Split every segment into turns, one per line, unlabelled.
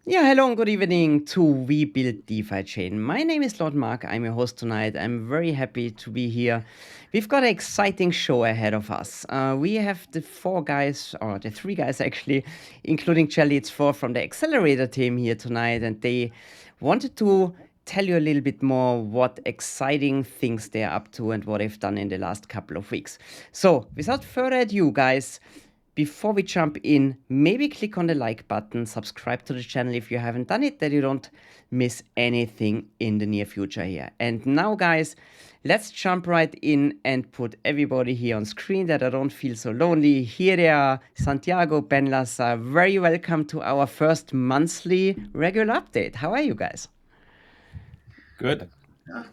Yeah, hello and good evening to We Build DeFi Chain. My name is Lord Mark. I'm your host tonight. I'm very happy to be here. We've got an exciting show ahead of us. We have the four guys, or the three guys actually, including Jelly. It's four from the Accelerator team here tonight, and they wanted to tell you a little bit more what exciting things they're up to and what they've done in the last couple of weeks. So, without further ado, guys, before we jump in, maybe click on the like button, subscribe to the channel if you haven't done it, that you don't miss anything in the near future here. And now, guys, let's jump right in and put everybody here on screen that I don't feel so lonely. Here they are, Santiago, Ben Lassa. Very welcome to our first monthly regular update. How are you guys?
Good.
Yeah.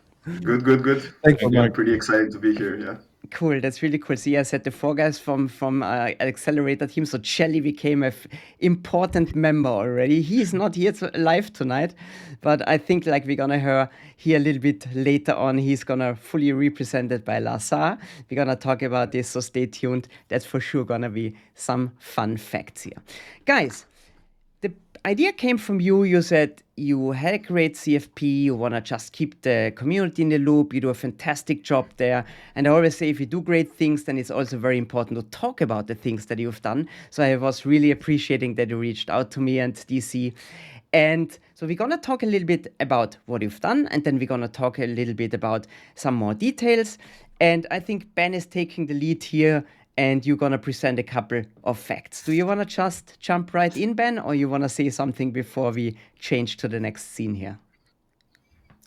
Good.
Thank you,
I'm
Mark.
pretty excited to be here. Yeah.
Cool, that's really cool. See, I said the four guys from Accelerator team. So Shelly became a important member already. He's not here live tonight, but I think like we're gonna hear a little bit later on. He's gonna fully represented by Lassa. We're gonna talk about this, so stay tuned. That's for sure gonna be some fun facts here, guys. The idea came from you. You said you had a great CFP. You want to just keep the community in the loop. You do a fantastic job there. And I always say if you do great things, then it's also very important to talk about the things that you've done. So I was really appreciating that you reached out to me and DC. And so we're going to talk a little bit about what you've done, and then we're going to talk a little bit about some more details. And I think Ben is taking the lead here, and you're going to present a couple of facts. Do you want to just jump right in, Ben, or you want to say something before we change to the next scene here?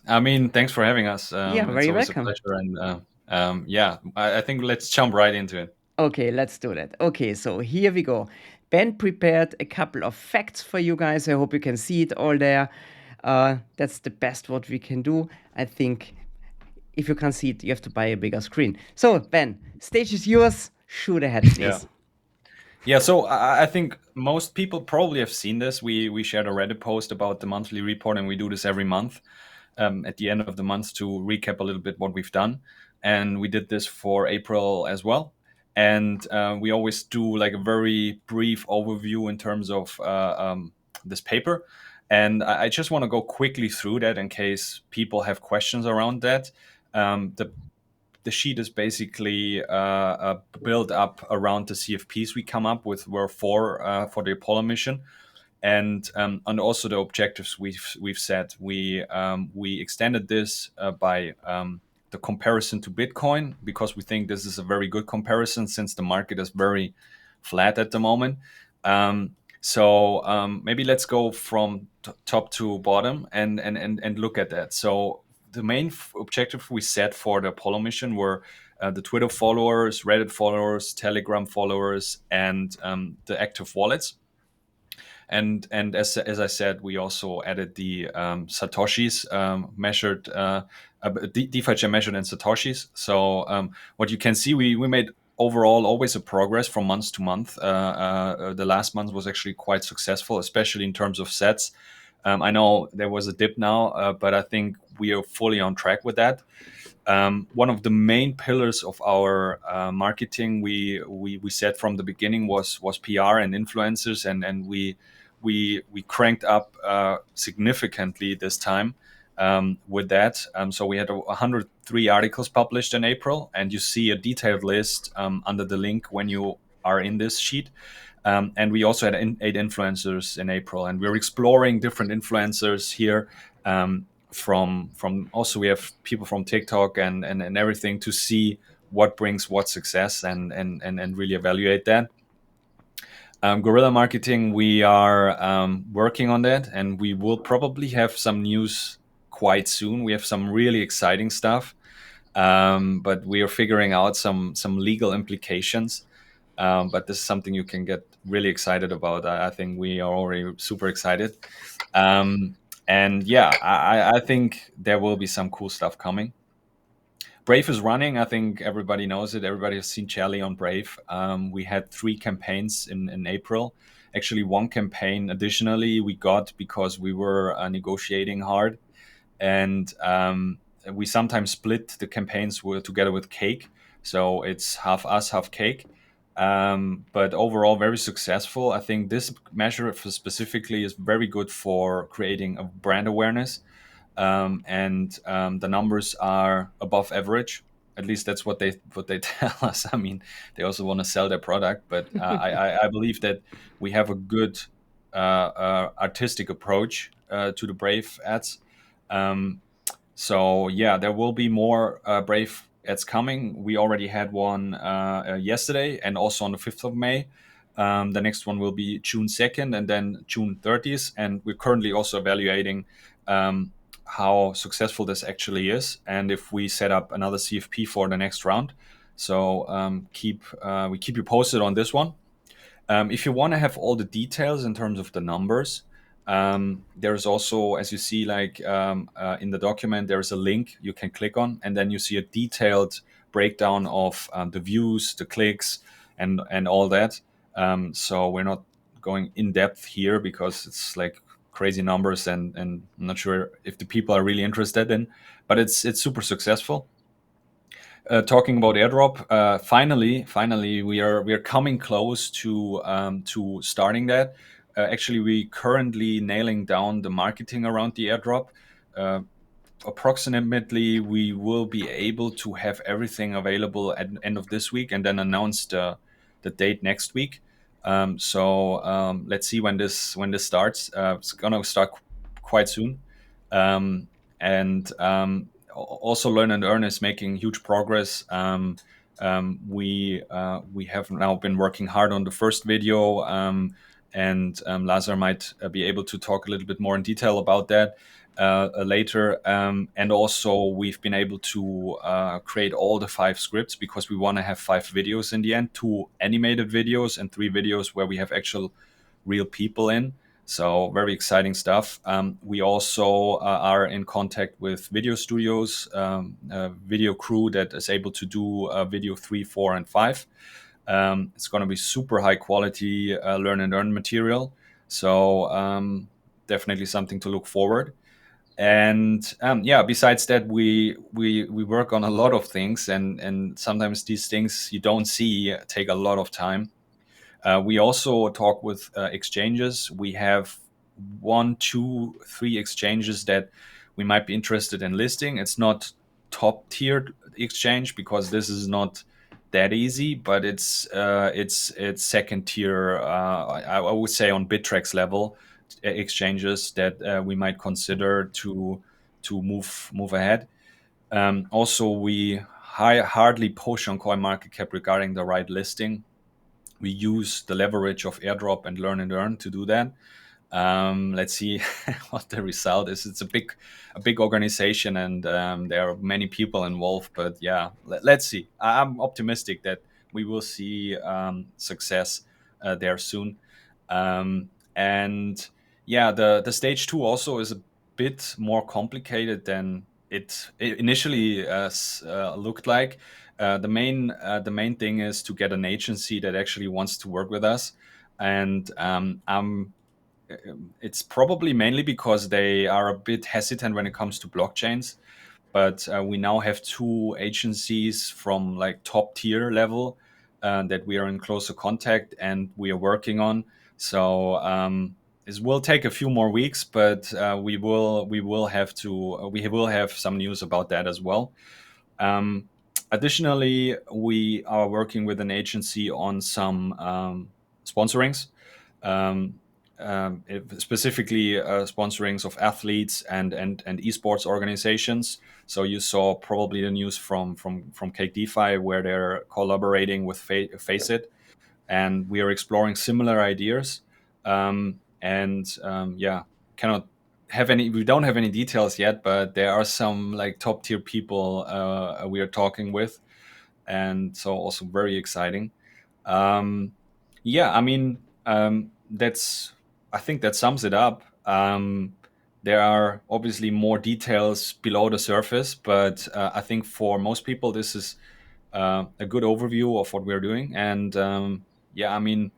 I mean, thanks for having us.
Yeah,
it's
very
always
welcome.
a pleasure. And yeah, I think let's jump right into it.
Okay, let's do that. Okay, so here we go. Ben prepared a couple of facts for you guys. I hope you can see it all there. That's the best what we can do. I think if you can't see it, you have to buy a bigger screen. So, Ben, stage is yours. Shoot ahead, please.
Yeah. Yeah, so I think most people probably have seen this. We shared a Reddit post about the monthly report, and we do this every month at the end of the month to recap a little bit what we've done. And we did this for April as well. And we always do like a very brief overview in terms of this paper. And I just want to go quickly through that in case people have questions around that. The sheet is basically built up around the CFPs we come up with. Were four for the Apollo mission, and also the objectives we've set. We extended this by the comparison to Bitcoin, because we think this is a very good comparison since the market is very flat at the moment. So maybe let's go from top to bottom and look at that. So the main objective we set for the Apollo mission were the Twitter followers, Reddit followers, Telegram followers, and the active wallets. And as I said, we also added the Satoshis measured, DeFiChain measured in Satoshis. So what you can see, we made overall always a progress from month to month. The last month was actually quite successful, especially in terms of sets. I know there was a dip now, but I think we are fully on track with that. One of the main pillars of our marketing we said from the beginning was PR and influencers, and we cranked up significantly this time with that. So we had 103 articles published in April, and you see a detailed list under the link when you are in this sheet. And we also had 8 influencers in April, and we're exploring different influencers here. From also we have people from TikTok and everything to see what brings what success and really evaluate that. Guerrilla marketing, we are working on that, and we will probably have some news quite soon. We have some really exciting stuff, but we are figuring out some legal implications. But this is something you can get really excited about. I think we are already super excited. And yeah, I think there will be some cool stuff coming. Brave is running. I think everybody knows it. Everybody has seen Charlie on Brave. We had 3 campaigns in April. Actually, one campaign additionally we got because we were negotiating hard. And we sometimes split the campaigns together with Cake. So it's half us, half Cake. But overall, very successful. I think this measure specifically is very good for creating a brand awareness, and the numbers are above average. At least that's what they tell us. I mean, they also want to sell their product, but I believe that we have a good artistic approach to the Brave ads. Um, so yeah, there will be more Brave ads coming. We already had one yesterday, and also on the 5th of May. The next one will be June 2nd, and then June 30th. And we're currently also evaluating how successful this actually is, and if we set up another CFP for the next round. So we keep you posted on this one. If you want to have all the details in terms of the numbers, there's also, as you see, like in the document, there's a link you can click on, and then you see a detailed breakdown of the views, the clicks, and all that. So we're not going in depth here because it's like crazy numbers, and I'm not sure if the people are really interested in, but it's super successful. Talking about airdrop, finally, we are coming close to starting that. Actually, we currently nailing down the marketing around the airdrop. Uh, Approximately, we will be able to have everything available at the end of this week, and then announce the date next week. Let's see when this starts. It's gonna start quite soon. Um, and Also, Learn and Earn is making huge progress. We have now been working hard on the first video, and Lazar might be able to talk a little bit more in detail about that later. And also, we've been able to create all the 5 scripts, because we want to have 5 videos in the end, 2 animated videos and 3 videos where we have actual real people in. So very exciting stuff. We also are in contact with video studios, a video crew that is able to do video 3, 4, and 5. It's going to be super high quality Learn and Earn material. So definitely something to look forward. And yeah, besides that, we work on a lot of things, and sometimes these things you don't see take a lot of time. We also talk with exchanges. We have 1, 2, 3 exchanges that we might be interested in listing. It's not top tiered exchange, because this is not that easy, but it's second tier. I would say on Bittrex level exchanges that we might consider to move ahead. Also, we hardly push on CoinMarketCap regarding the right listing. We use the leverage of airdrop and Learn and Earn to do that. Let's see what the result is. It's a big organization, and there are many people involved. But yeah, let's see. I'm optimistic that we will see success there soon. And yeah, the stage 2 also is a bit more complicated than it initially looked like. The main thing is to get an agency that actually wants to work with us, and it's probably mainly because they are a bit hesitant when it comes to blockchains. But we now have 2 agencies from like top tier level that we are in closer contact and we are working on. So it will take a few more weeks, but we will have some news about that as well. Additionally, we are working with an agency on some sponsorings, specifically sponsorings of athletes and esports organizations. So you saw probably the news from Cake DeFi, where they're collaborating with Faceit, and we are exploring similar ideas. Yeah, cannot have any. We don't have any details yet, but there are some like top tier people we are talking with, and so also very exciting. Yeah, I mean, that's. I think that sums it up. There are obviously more details below the surface, but I think for most people, this is a good overview of what we're doing. And yeah, I mean,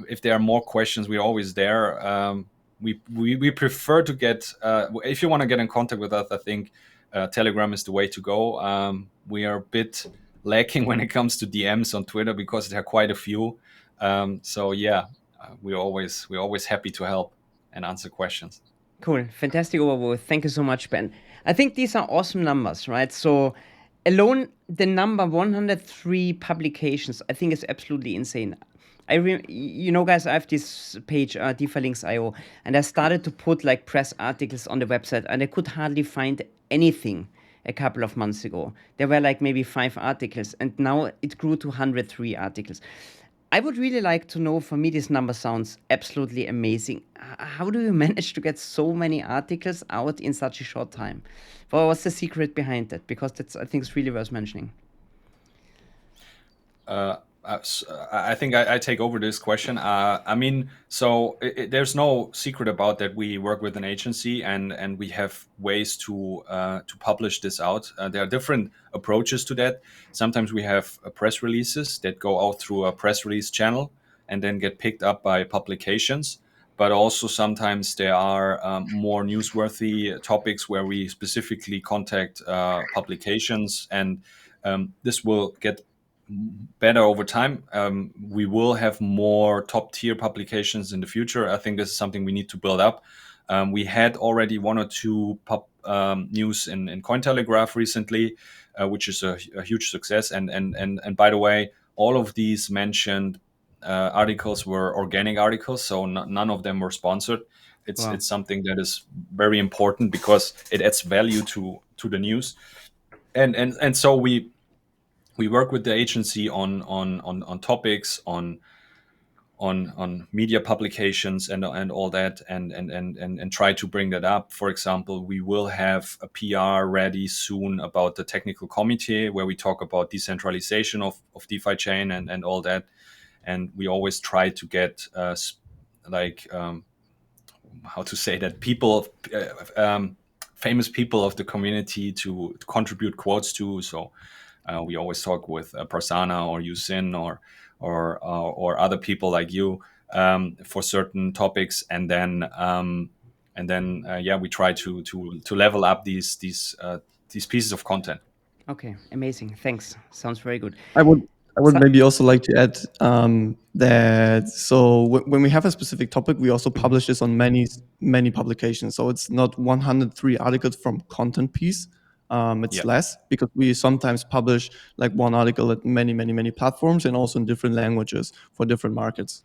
if there are more questions, we're always there. We prefer to get, if you want to get in contact with us, I think Telegram is the way to go. We are a bit lacking when it comes to DMs on Twitter because there are quite a few. So yeah, we're always happy to help and answer questions.
Cool. Fantastic overview. Thank you so much, Ben. I think these are awesome numbers, right? So alone, the number 103 publications, I think is absolutely insane. Guys, I have this page, DefiLinks.io, and I started to put like press articles on the website, and I could hardly find anything a couple of months ago. There were like maybe 5 articles, and now it grew to 103 articles. I would really like to know, for me, this number sounds absolutely amazing. How do you manage to get so many articles out in such a short time? Well, what's the secret behind that? Because that's, I think, it's really worth mentioning.
I think I take over this question. I mean, so there's no secret about that. We work with an agency, and we have ways to publish this out. There are different approaches to that. Sometimes we have press releases that go out through a press release channel and then get picked up by publications. But also sometimes there are more newsworthy topics where we specifically contact publications, and this will get better over time. We will have more top tier publications in the future. I think this is something we need to build up. We had already 1 or 2 news in Cointelegraph recently, which is a huge success. And by the way, all of these mentioned articles were organic articles, so none of them were sponsored. It's something that is very important because it adds value to the news. And so we work with the agency on topics, on media publications and all that, and try to bring that up. For example, we will have a PR ready soon about the technical committee where we talk about decentralization of DefiChain and all that. And we always try to get how to say that, people, famous people of the community to contribute quotes to. So we always talk with Prasanna or Yusin or other people like you for certain topics, and then we try to level up these pieces of content.
Okay, amazing. Thanks. Sounds very good.
I would maybe also like to add that when we have a specific topic, we also publish this on many publications. So it's not 103 articles from content piece. It's less, because we sometimes publish like one article at many platforms and also in different languages for different markets.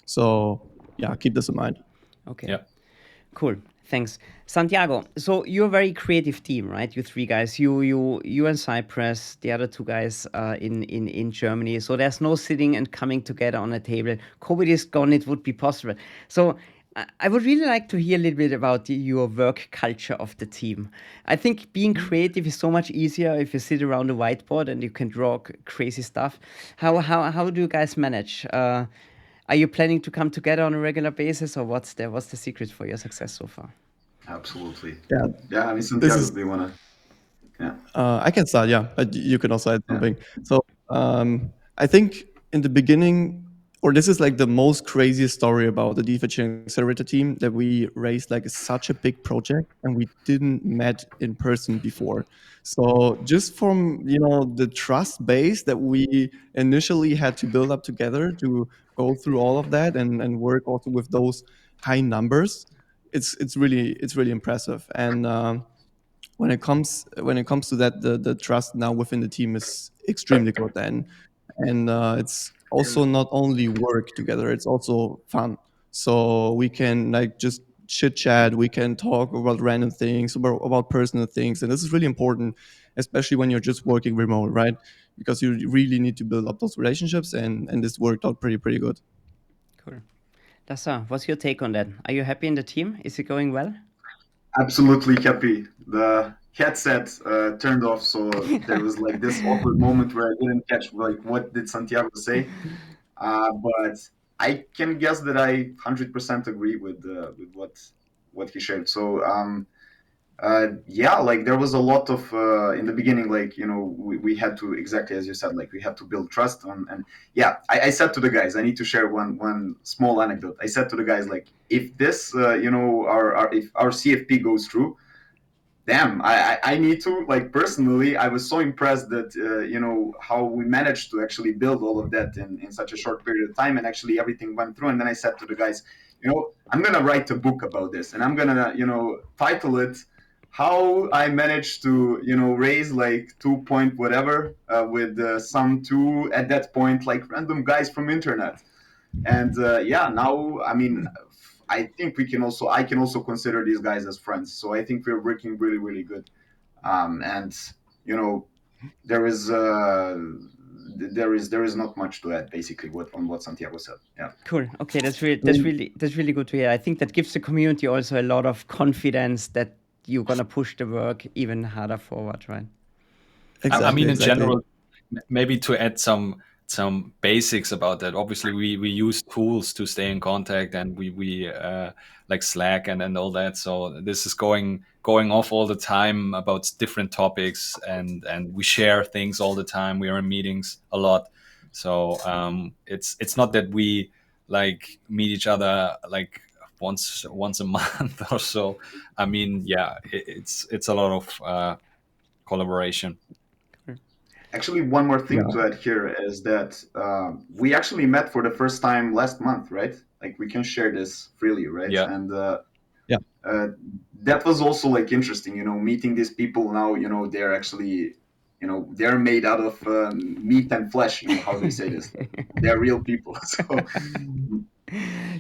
So yeah, keep this in mind.
Okay. Yeah. Cool. Thanks, Santiago. So you're a very creative team, right? You 3 guys. You in Cyprus, the other 2 guys in Germany. So there's no sitting and coming together on a table. COVID is gone. It would be possible. So I would really like to hear a little bit about your work culture of the team. I think being creative is so much easier if you sit around a whiteboard and you can draw crazy stuff. How do you guys manage? Are you planning to come together on a regular basis, or what's the secret for your success so far?
Absolutely.
Yeah.
I mean, Santiago, do you want to? Yeah.
I can start, but you can also add something. So I think in the beginning, or this is like the most craziest story about the DefiChain Accelerator team, that we raised like such a big project and we didn't met in person before. So just from the trust base that we initially had to build up together to go through all of that and work also with those high numbers, it's really impressive. And when it comes to that, the trust now within the team is extremely good. And it's also not only work together, it's also fun. So we can like just chit chat, we can talk about random things, about personal things. And this is really important, especially when you're just working remote, right? Because you really need to build up those relationships, and this worked out pretty good.
Cool. Dasa, what's your take on that? Are you happy in the team? Is it going well?
Absolutely happy. The headset turned off, so there was like this awkward moment where I didn't catch like what did Santiago say. But I can guess that I 100% agree with what he shared. So like there was a lot of in the beginning, like we had to, exactly as you said, like we had to build trust on. And I said to the guys, I need to share one small anecdote. I said to the guys, like, if this if our CFP goes through, damn, I need to, like, personally, I was so impressed that, how we managed to actually build all of that in such a short period of time, and actually everything went through. And then I said to the guys, I'm going to write a book about this, and I'm going to, title it, how I managed to, raise like 2 point whatever with some two, at that point, like random guys from internet. And now, I mean, I think I can also consider these guys as friends. So I think we're working really, really good. And there is not much to add, basically, on what Santiago said. Yeah.
Cool. Okay, that's really good to hear. I think that gives the community also a lot of confidence that you're gonna push the work even harder forward, right?
I mean, in general, maybe to add some basics about that. Obviously, we use tools to stay in contact, and we like Slack and all that. So this is going off all the time about different topics, and we share things all the time. We are in meetings a lot. So it's not that we like meet each other like once a month or so. I mean, yeah, it's a lot of collaboration.
Actually, one more thing to add here is that we actually met for the first time last month, right? Like, we can share this freely, right?
Yeah.
And that was also like interesting, meeting these people now. They're actually, they're made out of meat and flesh. How they say this? They're real people. So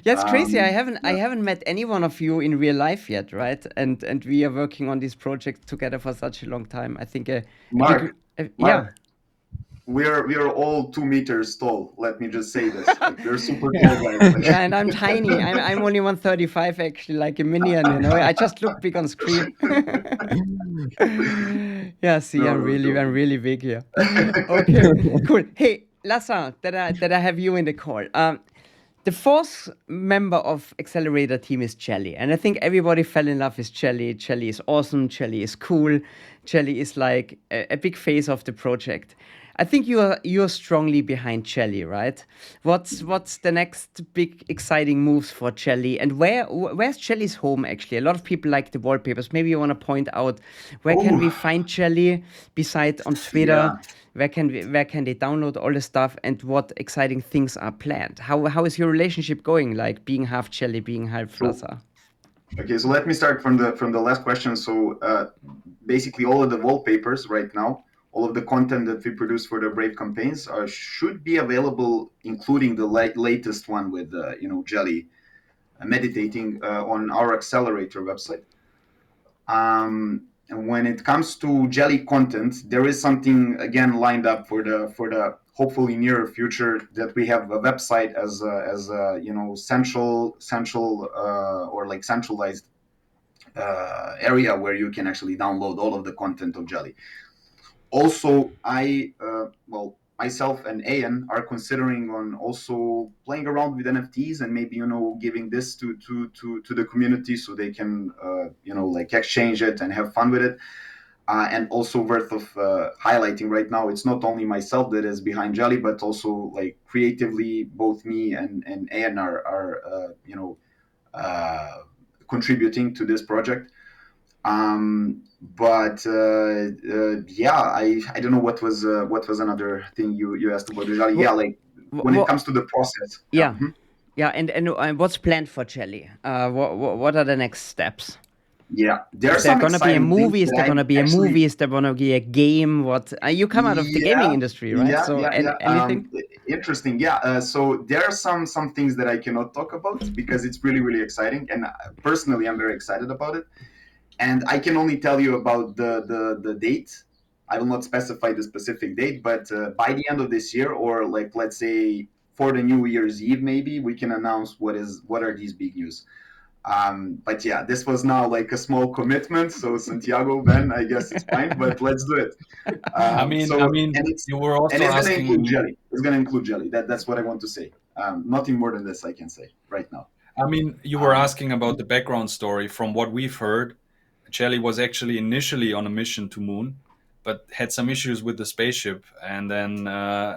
yeah, it's crazy. I haven't met any one of you in real life yet, right? And we are working on this project together for such a long time. I think
Mark,
yeah.
We are all 2 meters tall. Let me just say this. Like, we're super tall guys.
Yeah, and I'm tiny. I'm only 135 actually, like a minion. I just look big on screen. Yeah, see, I'm really big here. Okay, cool. Hey, Lassa, that I have you in the call. The fourth member of Accelerator team is Jelly, and I think everybody fell in love with Jelly. Jelly is awesome. Jelly is cool. Jelly is like a big face of the project. I think you're strongly behind Jelly, right? What's the next big exciting moves for Jelly, and where's Jelly's home actually? A lot of people like the wallpapers. Maybe you want to point out where can we find Jelly besides on Twitter?
Yeah.
Where can they download all the stuff, and what exciting things are planned? How is your relationship going? Like being half Jelly, being half Lassa?
Okay, so let me start from the last question. So basically, all of the wallpapers right now, all of the content that we produce for the Brave campaigns should be available, including the latest one with Jelly meditating on our Accelerator website. And when it comes to Jelly content, there is something again lined up for the hopefully near future, that we have a website as central or like centralized area where you can actually download all of the content of Jelly. Also, myself and Ian are considering on also playing around with NFTs, and maybe giving this to the community so they can like exchange it and have fun with it. And also worth of highlighting right now, it's not only myself that is behind Jelly, but also like creatively both me and Ian are contributing to this project. But I don't know what was another thing you asked about Jelly. Yeah, like when it comes to the process.
Yeah. Yeah, and what's planned for Jelly? What are the next steps?
Yeah,
is there gonna be a movie? Is there gonna be a movie? Is there gonna be a game? What you come out of the gaming industry, right? Anything
interesting? Yeah. So there are some things that I cannot talk about because it's really, really exciting, and personally, I'm very excited about it. And I can only tell you about the date. I will not specify the specific date, but by the end of this year, or like let's say for the New Year's Eve, maybe we can announce what are these big news. But yeah, this was now like a small commitment. So Santiago, Ben, I guess it's fine, but let's do it.
You were also asking.
It's going to include Jelly. That's what I want to say. Nothing more than this I can say right now.
I mean, you were asking about the background story. From what we've heard, Jelly was actually initially on a mission to Moon, but had some issues with the spaceship, and then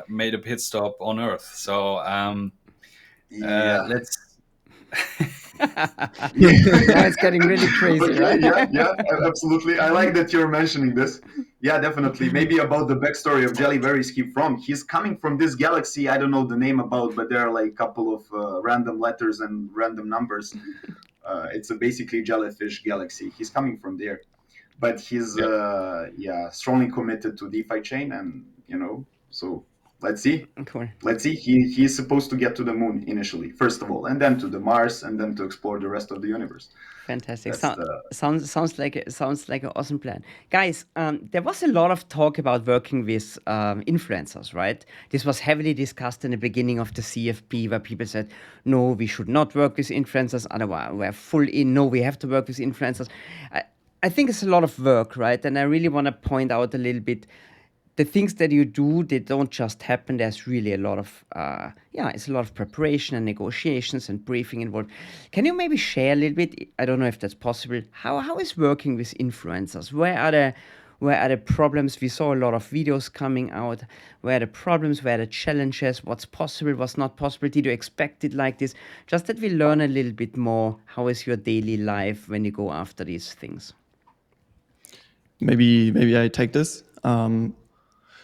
made a pit stop on Earth. So let's.
Now it's getting really crazy,
Okay,
right?
yeah, absolutely. I like that you're mentioning this. Yeah, definitely. Maybe about the backstory of Jelly, where is he from? He's coming from this galaxy. I don't know the name about, but there are like a couple of random letters and random numbers. It's a basically jellyfish galaxy. He's coming from there, but he's
Yeah.
strongly committed to DeFi chain, and so let's see.
Cool.
Let's see. He's supposed to get to the moon initially, first of all, and then to the Mars, and then to explore the rest of the universe.
Fantastic.
That's the
Sounds like an awesome plan, guys. There was a lot of talk about working with influencers, right? This was heavily discussed in the beginning of the CFP, where people said, "No, we should not work with influencers. Otherwise, we're full in. No, we have to work with influencers." I, I think it's a lot of work, right? And I really want to point out a little bit the things that you do, they don't just happen. There's really a lot of it's a lot of preparation and negotiations and briefing involved. Can you maybe share a little bit? I don't know if that's possible. How is working with influencers? Where are the problems? We saw a lot of videos coming out. Where are the problems? Where are the challenges? What's possible? What's not possible? Did you expect it like this? Just that we learn a little bit more. How is your daily life when you go after these things?
Maybe I take this.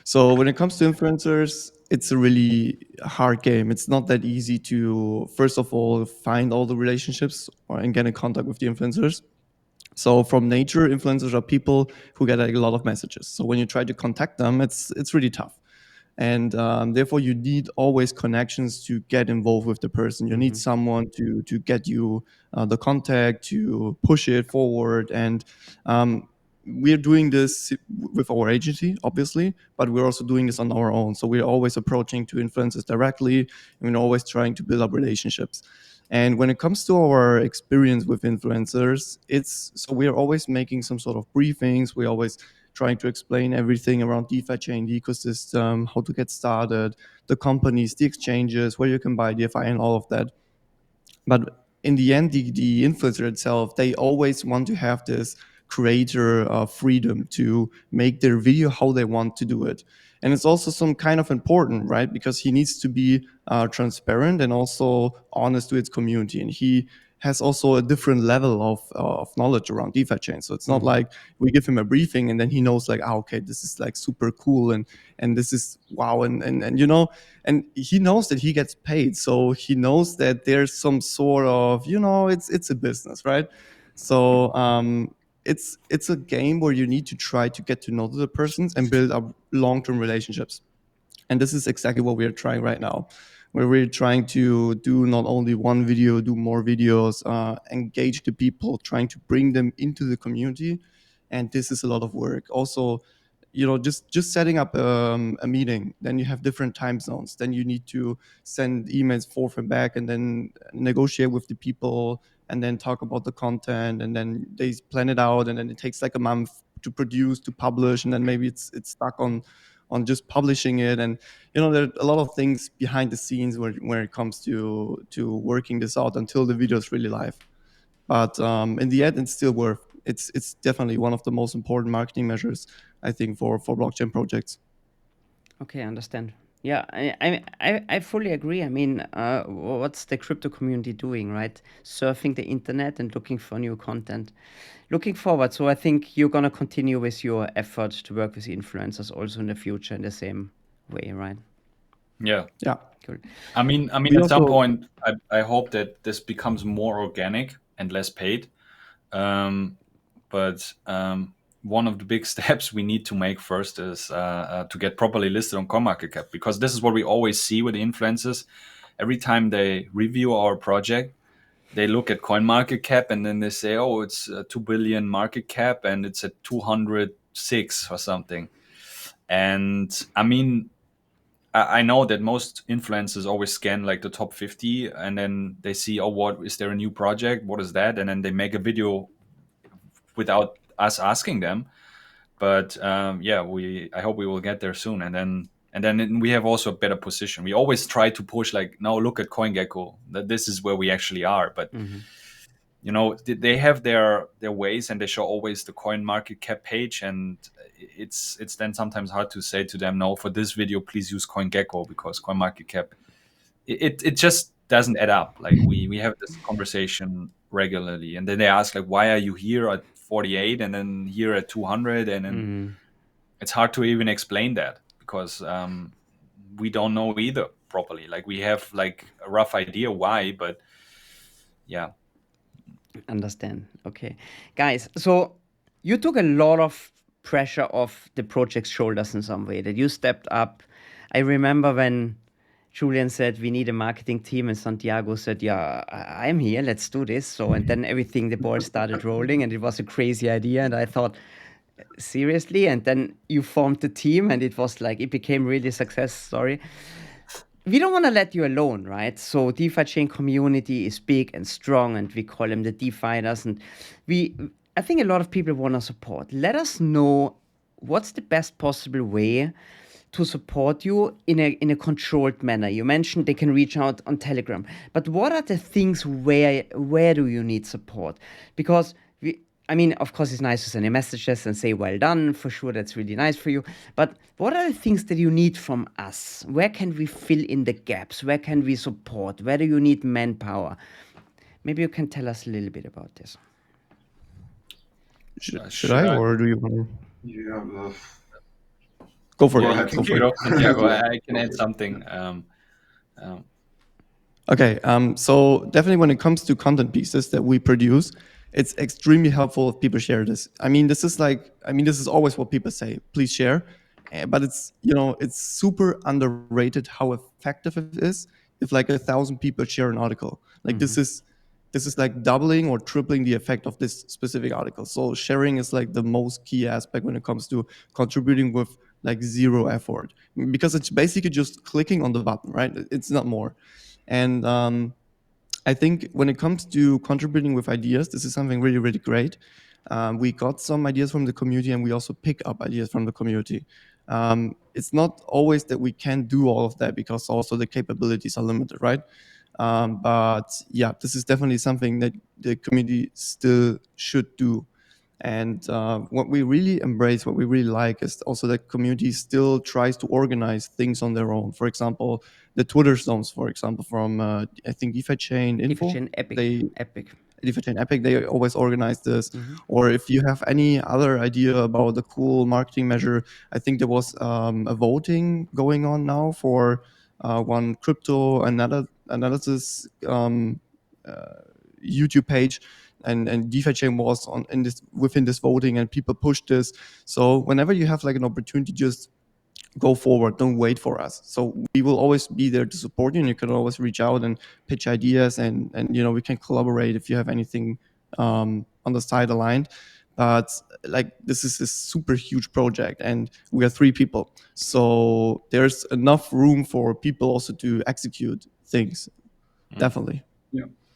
So when it comes to influencers, it's a really hard game. It's not that easy to, first of all, find all the relationships and get in contact with the influencers. So from nature, influencers are people who get a lot of messages. So when you try to contact them, it's really tough. And therefore, you need always connections to get involved with the person. You need someone to get you the contact, to push it forward. And we're doing this with our agency, obviously, but we're also doing this on our own. So we're always approaching to influencers directly, and we're always trying to build up relationships. And when it comes to our experience with influencers, so we're always making some sort of briefings. We're always trying to explain everything around DefiChain, the ecosystem, how to get started, the companies, the exchanges, where you can buy DeFi and all of that. But in the end, the influencer itself, they always want to have this creator freedom to make their video how they want to do it. And it's also some kind of important, right? Because he needs to be transparent and also honest to its community. And he has also a different level of knowledge around DeFi chain. So it's not like we give him a briefing and then he knows like, okay, this is like super cool and this is wow. And and he knows that he gets paid. So he knows that there's some sort of, it's a business, right? So it's a game where you need to try to get to know the persons and build up long-term relationships. And this is exactly what we are trying right now, where we're trying to do not only one video, do more videos, engage the people, trying to bring them into the community. And this is a lot of work. Also, just setting up a meeting, then you have different time zones. Then you need to send emails forth and back and then negotiate with the people and then talk about the content. And then they plan it out. And then it takes like a month to produce, to publish. And then maybe it's stuck on just publishing it. And there are a lot of things behind the scenes where it comes to working this out until the video is really live. But in the end, it's still worth. It's definitely one of the most important marketing measures, I think, for blockchain projects.
Okay, I understand. Yeah, I fully agree. I mean, what's the crypto community doing, right? Surfing the internet and looking for new content. Looking forward. So I think you're gonna continue with your efforts to work with influencers also in the future in the same way, right?
Yeah.
Yeah.
Cool.
I mean, at some point, I hope that this becomes more organic and less paid. But one of the big steps we need to make first is to get properly listed on CoinMarketCap, because this is what we always see with the influencers. Every time they review our project, they look at CoinMarketCap and then they say, oh, it's a 2 billion market cap and it's at 206 or something. And I mean, I know that most influencers always scan like the top 50 and then they see, oh, what is there a new project? What is that? And then they make a video without us asking them. But I hope we will get there soon. And then we have also a better position. We always try to push like, no, look at CoinGecko, that this is where we actually are. But they have their ways, and they show always the CoinMarketCap page, and it's then sometimes hard to say to them, no, for this video please use CoinGecko, because CoinMarketCap it just doesn't add up. Like we have this conversation regularly, and then they ask like, why are you here at 48 and then here at 200, and then it's hard to even explain that because we don't know either properly. Like we have like a rough idea why, but yeah.
Understand. Okay. Guys, so you took a lot of pressure off the project's shoulders in some way, that you stepped up. I remember when Julian said we need a marketing team, and Santiago said, yeah, I'm here, let's do this. So, and then the ball started rolling, and it was a crazy idea. And I thought, seriously? And then you formed the team, and it became really a success story. We don't want to let you alone, right? So DefiChain community is big and strong, and we call them the DeFiners. And I think a lot of people want to support. Let us know what's the best possible way to support you in a controlled manner. You mentioned they can reach out on Telegram, but what are the things where do you need support? Because of course, it's nice to send a messages and say, well done, for sure, that's really nice for you. But what are the things that you need from us? Where can we fill in the gaps? Where can we support? Where do you need manpower? Maybe you can tell us a little bit about this.
Should I, or do you want to?
Yeah.
Go for
Yeah,
it.
you can kick it off, Santiago. I can add something.
Okay, so definitely when it comes to content pieces that we produce, it's extremely helpful if people share this. This is always what people say, please share. But it's super underrated how effective it is if like 1,000 people share an article. Like this is like doubling or tripling the effect of this specific article. So sharing is like the most key aspect when it comes to contributing with like zero effort, because it's basically just clicking on the button, right? It's not more. And I think when it comes to contributing with ideas, this is something really, really great. We got some ideas from the community, and we also pick up ideas from the community. It's not always that we can do all of that, because also the capabilities are limited, right? But yeah, this is definitely something that the community still should do. And what we really embrace, what we really like, is also that community still tries to organize things on their own. For example, the Twitter zones, for example, from I think DefiChain Info.
DefiChain Epic.
DefiChain Epic, they always organize this. Or if you have any other idea about the cool marketing measure, I think there was a voting going on now for one crypto analysis YouTube page, and DefiChain was within this voting, and people pushed this. So whenever you have like an opportunity, just go forward, don't wait for us. So we will always be there to support you, and you can always reach out and pitch ideas, and we can collaborate if you have anything on the side aligned. But like, this is a super huge project, and we are 3 people, so there's enough room for people also to execute things. Definitely.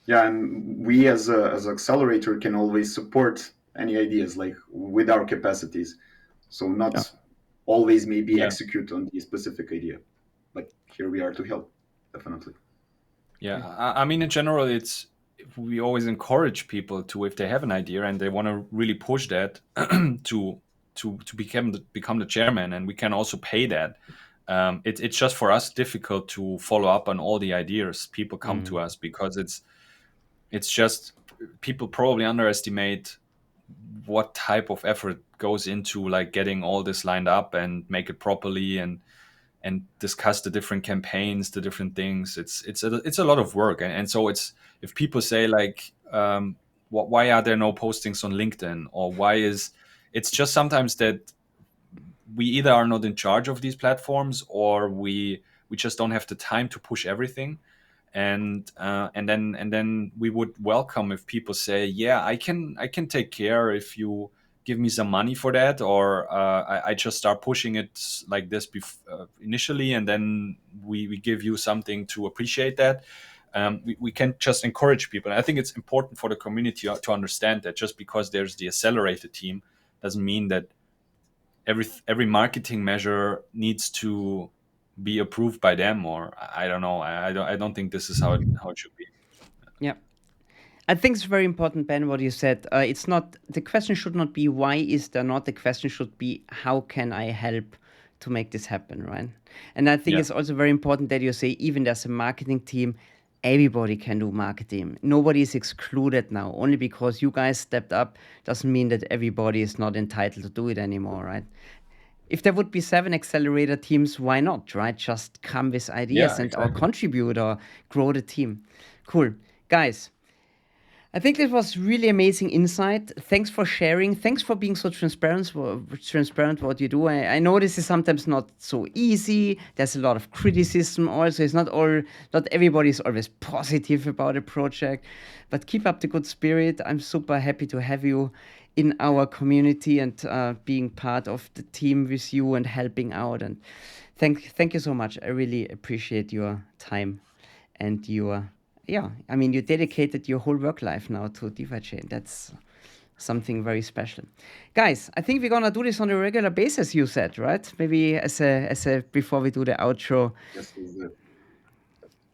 Yeah, and we as Accelerator can always support any ideas like with our capacities. So not always maybe execute on the specific idea, but here we are to help, definitely.
Yeah, in general, we always encourage people to, if they have an idea and they want to really push that, to become the chairman, and we can also pay that. It's just for us difficult to follow up on all the ideas people come to us, because it's just people probably underestimate what type of effort goes into like getting all this lined up and make it properly and discuss the different campaigns, the different things. It's a lot of work, and so it's, if people say like, why are there no postings on LinkedIn, or it's just sometimes that we either are not in charge of these platforms, or we just don't have the time to push everything. And then we would welcome if people say, yeah, I can take care if you give me some money for that, or I just start pushing it like this initially, and then we give you something to appreciate that. We can just encourage people. And I think it's important for the community to understand that just because there's the accelerator team doesn't mean that every marketing measure needs to be approved by them, or I don't know. I don't think this is how it should be.
Yeah, I think it's very important, Ben, what you said. It's not, the question should not be why is there not. The question should be how can I help to make this happen, right? And I think it's also very important that you say even there's a marketing team, everybody can do marketing. Nobody is excluded now. Only because you guys stepped up doesn't mean that everybody is not entitled to do it anymore, right? If there would be 7 accelerator teams, why not, right? Just come with ideas or contribute or grow the team. Cool. Guys, I think it was really amazing insight. Thanks for sharing. Thanks for being so transparent what you do. I know this is sometimes not so easy. There's a lot of criticism also. It's not everybody is always positive about a project, but keep up the good spirit. I'm super happy to have you in our community and being part of the team with you and helping out. And thank you so much. I really appreciate your time and your you dedicated your whole work life now to DefiChain. That's something very special. Guys, I think we're gonna do this on a regular basis, you said, right? Maybe as a before we do the outro.
Yes, we do.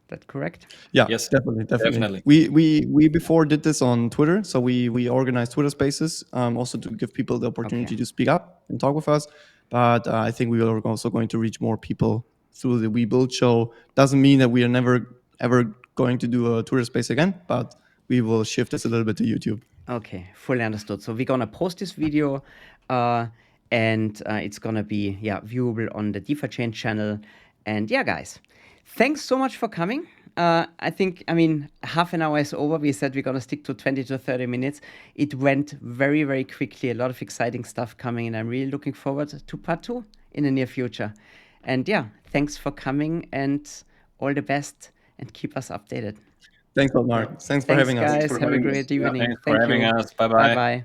That correct?
Yeah,
Yes,
definitely. We before did this on Twitter, so we organized Twitter Spaces, also to give people the opportunity to speak up and talk with us. But I think we are also going to reach more people through the We Build show. Doesn't mean that we are never ever going to do a Twitter Space again, but we will shift this a little bit to YouTube.
Okay, fully understood. So we're gonna post this video, and it's gonna be viewable on the DefiChain channel. And guys, thanks so much for coming. I mean, half an hour is over. We said we're gonna stick to 20 to 30 minutes. It went very, very quickly. A lot of exciting stuff coming, and I'm really looking forward to part 2 in the near future. And thanks for coming, and all the best, and keep us updated.
Thanks a lot, Mark. Thanks for having us.
Guys. Have a great evening.
Thanks for having us. Bye-bye.
Bye-bye.